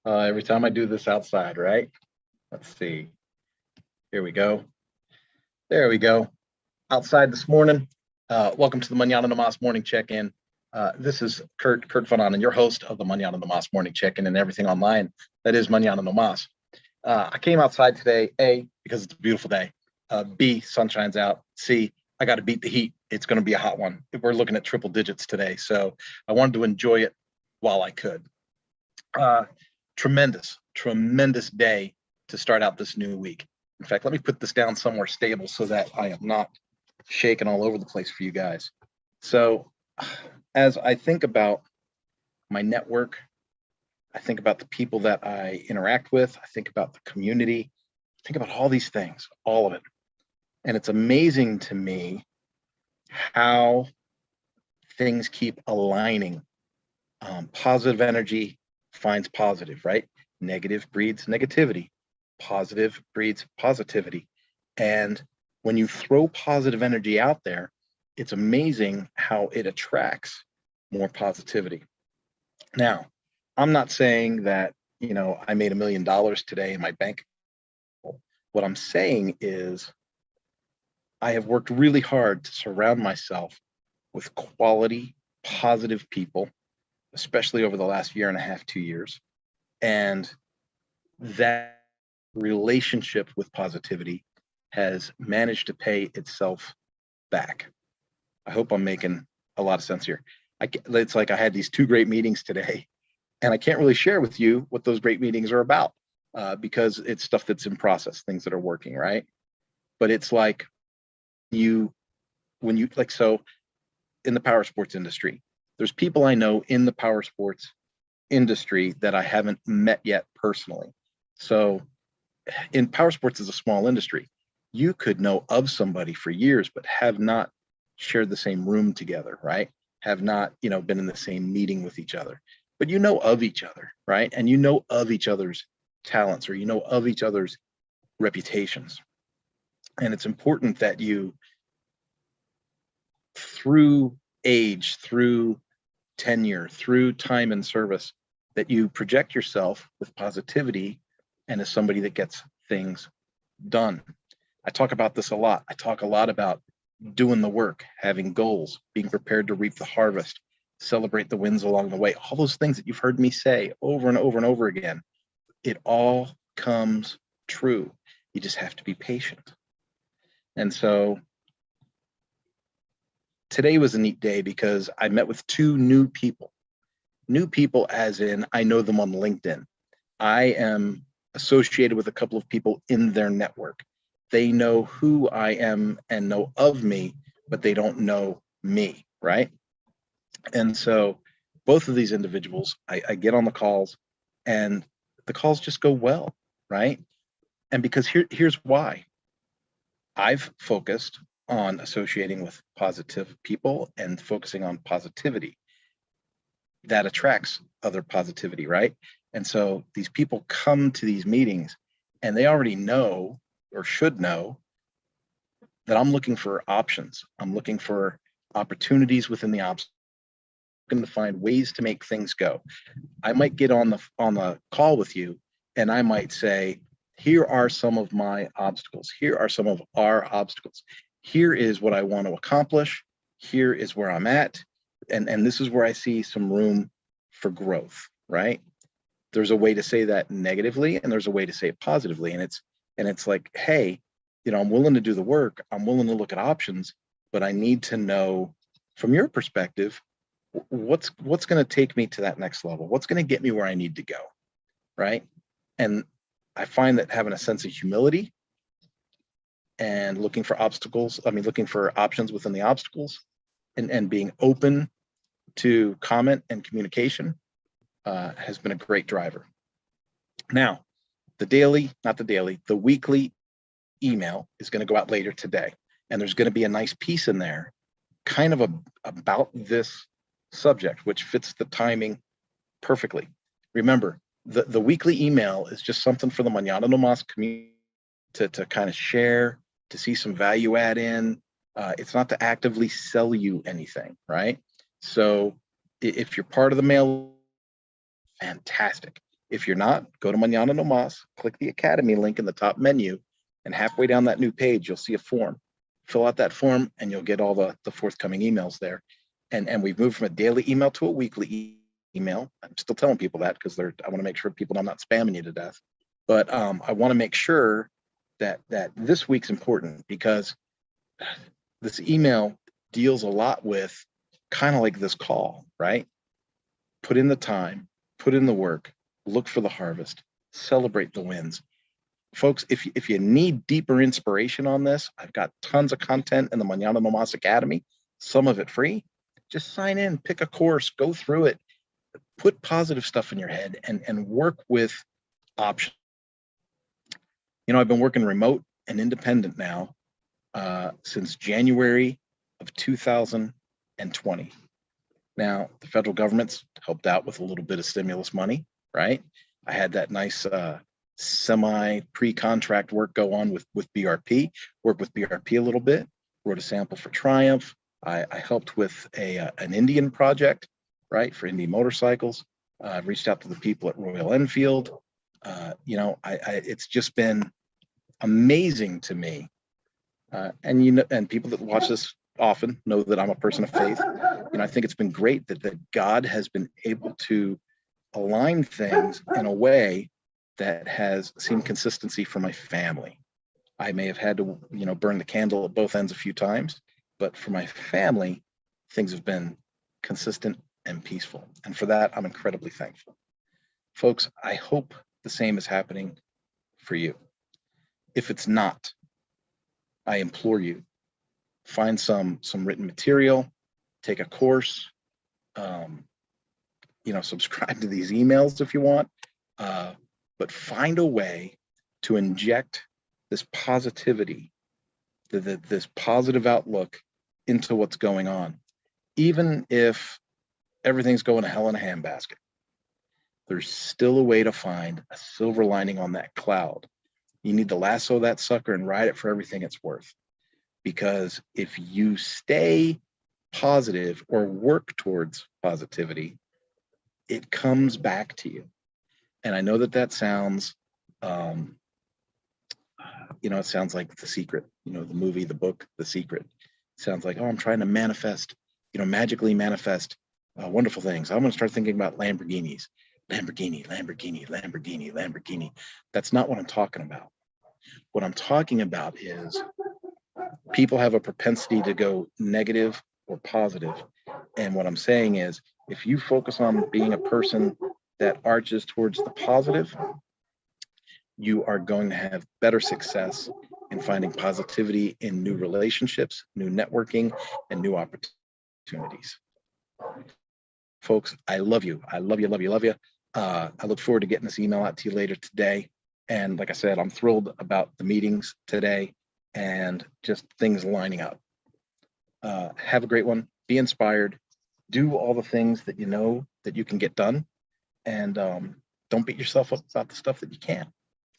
Every time I do this outside, right? Let's see. Here we go. There we go. Outside this morning. Welcome to the Mañana morning check-in. This is Kurt Van Anen, your host of the Mañana morning check-in and everything online. That is Mañana. I came outside today, A, because it's a beautiful day. B, sun shines out. C, I got to beat the heat. It's going to be a hot one. We're looking at triple digits today, so I wanted to enjoy it while I could. Tremendous day to start out this new week. In fact, let me put this down somewhere stable so that I am not shaking all over the place for you guys. So as I think about my network, I think about the people that I interact with, I think about the community, I think about all these things, all of it. And it's amazing to me how things keep aligning. Positive energy finds positive, right? Negative breeds negativity. Positive breeds positivity. And when you throw positive energy out there, it's amazing how it attracts more positivity. Now, I'm not saying that, I made $1 million today in my bank. What I'm saying is I have worked really hard to surround myself with quality, positive people, especially over the last year and a half, 2 years. And that relationship with positivity has managed to pay itself back. I hope I'm making a lot of sense here. It's like I had these 2 great meetings today, and I can't really share with you what those great meetings are about because it's stuff that's in process, things that are working, right? But it's like so in the power sports industry, there's people I know in the power sports industry that I haven't met yet personally. So in power sports is a small industry. You could know of somebody for years, but have not shared the same room together, right? Have not, been in the same meeting with each other, but you know of each other, right? And you know of each other's talents, or you know of each other's reputations. And it's important that you, through age, through tenure, through time and service, that you project yourself with positivity and as somebody that gets things done. I talk about this a lot. I talk a lot about doing the work, having goals, being prepared to reap the harvest, celebrate the wins along the way. All those things that you've heard me say over and over and over again, it all comes true. You just have to be patient. And so today was a neat day because I met with 2 new people as in I know them on LinkedIn. I am associated with a couple of people in their network. They know who I am and know of me, but they don't know me, right? And so both of these individuals, I get on the calls and the calls just go well, right? And because here's why. I've focused on associating with positive people and focusing on positivity. That attracts other positivity, right? And so these people come to these meetings and they already know or should know that I'm looking for options. I'm looking for opportunities within the obstacles, looking to find ways to make things go. I might get on the call with you and I might say, here are some of my obstacles. Here are some of our obstacles. Here is what I want to accomplish. Here is where I'm at. And this is where I see some room for growth, right? There's a way to say that negatively and there's a way to say it positively. And it's like, hey, I'm willing to do the work. I'm willing to look at options, but I need to know from your perspective, what's going to take me to that next level? What's going to get me where I need to go, right? And I find that having a sense of humility and looking for options within the obstacles and being open to comment and communication has been a great driver. Now, the weekly email is going to go out later today. And there's going to be a nice piece in there kind of about this subject, which fits the timing perfectly. Remember, the weekly email is just something for the Mañana Nomás community to kind of share, to see some value add in. It's not to actively sell you anything, right? So if you're part of the mail, fantastic. If you're not, go to Mañana No Mas, click the Academy link in the top menu, and halfway down that new page, you'll see a form. Fill out that form and you'll get all the forthcoming emails there. And we've moved from a daily email to a weekly email. I'm still telling people that because I want to make sure people know I'm not spamming you to death. But I want to make sure that this week's important, because this email deals a lot with kind of like this call, right? Put in the time, put in the work, look for the harvest, celebrate the wins. Folks, if you need deeper inspiration on this, I've got tons of content in the Mañana No Mas Academy, some of it free. Just sign in, pick a course, go through it, put positive stuff in your head, and work with options. You know, I've been working remote and independent now since January of 2020. Now, the federal government's helped out with a little bit of stimulus money, right? I had that nice semi pre-contract work go on with BRP, work with BRP a little bit, wrote a sample for Triumph. I helped with an Indian project, right, for Indy motorcycles. I've reached out to the people at Royal Enfield. You know, it's just been amazing to me. And you know, and people that watch this often know that I'm a person of faith. You know, I think it's been great that God has been able to align things in a way that has seen consistency for my family. I may have had to, you know, burn the candle at both ends a few times, but for my family, things have been consistent and peaceful. And for that, I'm incredibly thankful. Folks, I hope the same is happening for you. If it's not, I implore you, find some written material, take a course, you know, subscribe to these emails if you want, but find a way to inject this positivity, this positive outlook into what's going on. Even if everything's going to hell in a handbasket, there's still a way to find a silver lining on that cloud. You need to lasso that sucker and ride it for everything it's worth. Because if you stay positive or work towards positivity, it comes back to you. And I know that sounds, you know, it sounds like The Secret, you know, the movie, the book, The Secret. It sounds like, oh, I'm trying to manifest, you know, magically manifest wonderful things. I'm going to start thinking about Lamborghinis. Lamborghini, Lamborghini, Lamborghini, Lamborghini. That's not what I'm talking about. What I'm talking about is people have a propensity to go negative or positive. And what I'm saying is, if you focus on being a person that arches towards the positive, you are going to have better success in finding positivity in new relationships, new networking, and new opportunities. Folks, I love you. I love you, love you, love you. I look forward to getting this email out to you later today. And like I said, I'm thrilled about the meetings today and just things lining up. Have a great one. Be inspired. Do all the things that you know that you can get done. And don't beat yourself up about the stuff that you can't.